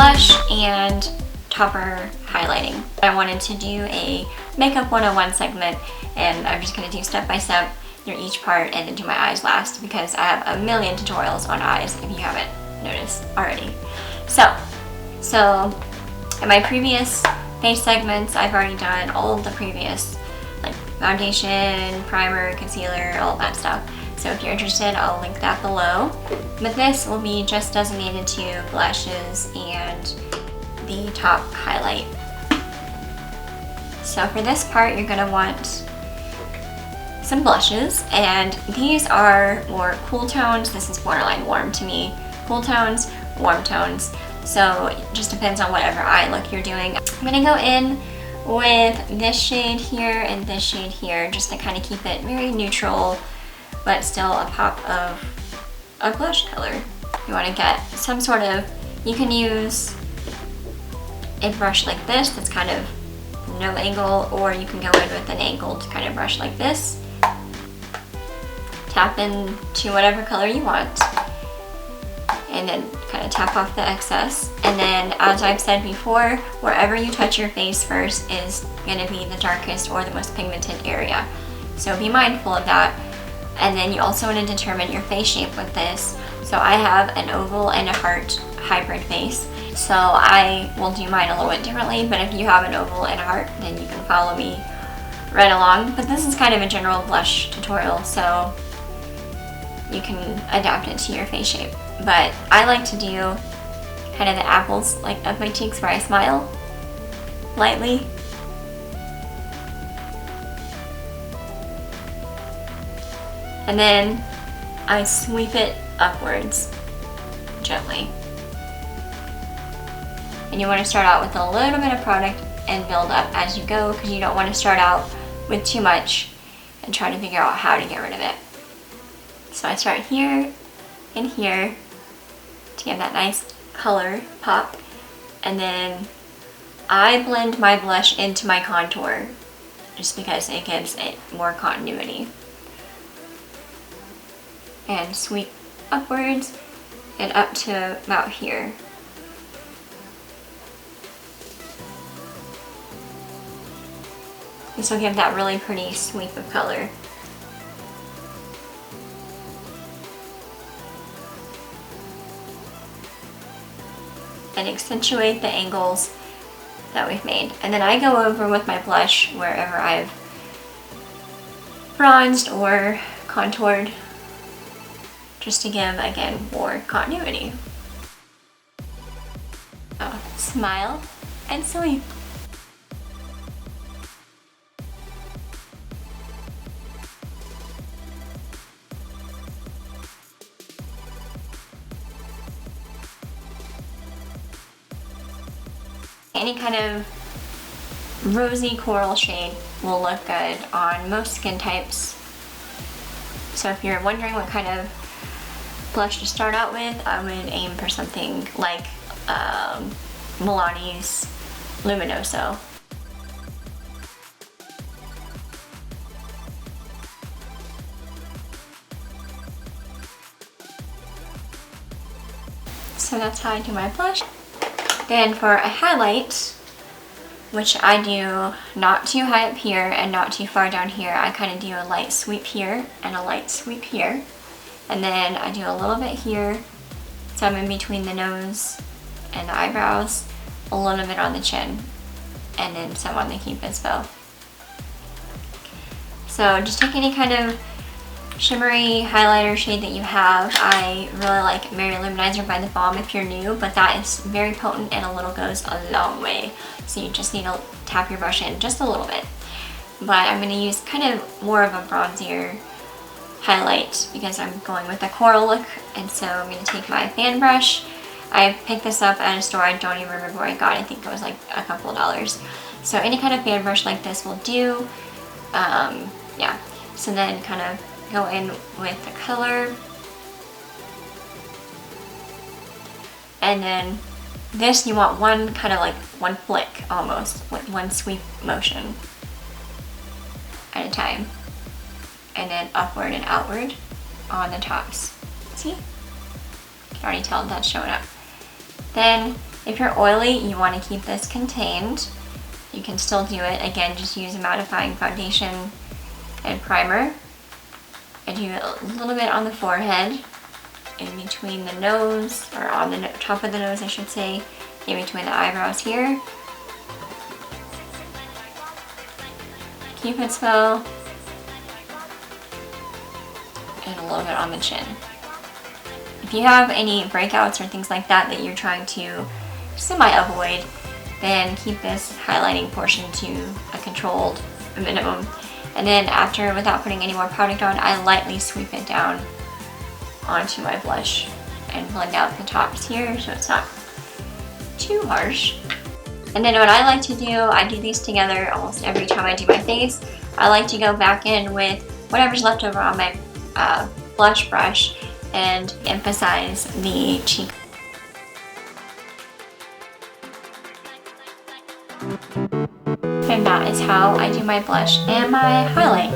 blush and topper highlighting. I wanted to do a makeup 101 segment, and I'm just gonna do step by step through each part and then do my eyes last because I have a million tutorials on eyes if you haven't noticed already. So in my previous face segments, I've already done all of the previous, like foundation, primer, concealer, all of that stuff. So if you're interested, I'll link that below. But this will be just designated to blushes and the top highlight. So for this part, you're gonna want some blushes, and these are more cool tones. This is borderline warm to me. Cool tones, warm tones. So it just depends on whatever eye look you're doing. I'm gonna go in with this shade here and this shade here just to kind of keep it very neutral, but still a pop of a blush color. You wanna get some sort of, you can use a brush like this that's kind of no angle, or you can go in with an angled kind of brush like this. Tap into whatever color you want, and then kind of tap off the excess. And then, as I've said before, wherever you touch your face first is gonna be the darkest or the most pigmented area. So be mindful of that. And then you also want to determine your face shape with this. So I have an oval and a heart hybrid face. So I will do mine a little bit differently, but if you have an oval and a heart, then you can follow me right along. But this is kind of a general blush tutorial, so you can adapt it to your face shape. But I like to do kind of the apples like of my cheeks where I smile lightly. And then I sweep it upwards gently. And you want to start out with a little bit of product and build up as you go, because you don't want to start out with too much and try to figure out how to get rid of it. So I start here and here to get that nice color pop, and then I blend my blush into my contour just because it gives it more continuity. And sweep upwards and up to about here. This will give that really pretty sweep of color. And accentuate the angles that we've made. And then I go over with my blush wherever I've bronzed or contoured, just to give, again, more continuity. Oh, smile and sweep. Any kind of rosy coral shade will look good on most skin types. So if you're wondering what kind of blush to start out with, I would aim for something like Milani's Luminoso. So that's how I do my blush. Then for a highlight, which I do not too high up here and not too far down here, I kind of do a light sweep here and a light sweep here. And then I do a little bit here, some in between the nose and the eyebrows, a little bit on the chin, and then some on the cupid's bow. So just take any kind of shimmery highlighter shade that you have. I really like Mary Luminizer by The Balm if you're new, but that is very potent and a little goes a long way. So you just need to tap your brush in just a little bit. But I'm going to use kind of more of a bronzier highlight because I'm going with a coral look, and so I'm going to take my fan brush. I picked this up at a store, I don't even remember where I got it. I think it was like a couple of dollars. So any kind of fan brush like this will do. Yeah, so then kind of go in with the color, and then this you want one kind of like one flick almost, with one sweep motion at a time, and then upward and outward on the tops. See? You can already tell that's showing up. Then If you're oily, you want to keep this contained. You can still do it. Again, just use a mattifying foundation and primer. I do a little bit on the forehead, in between the nose, or on the top of the nose I should say, in between the eyebrows here. Cupid's bow, and a little bit on the chin. If you have any breakouts or things like that that you're trying to semi-avoid, then keep this highlighting portion to a controlled minimum. And then after, without putting any more product on, I lightly sweep it down onto my blush and blend out the tops here so it's not too harsh. And then what I like to do, I do these together almost every time I do my face. I like to go back in with whatever's left over on my blush brush and emphasize the cheek. And that is how I do my blush and my highlight.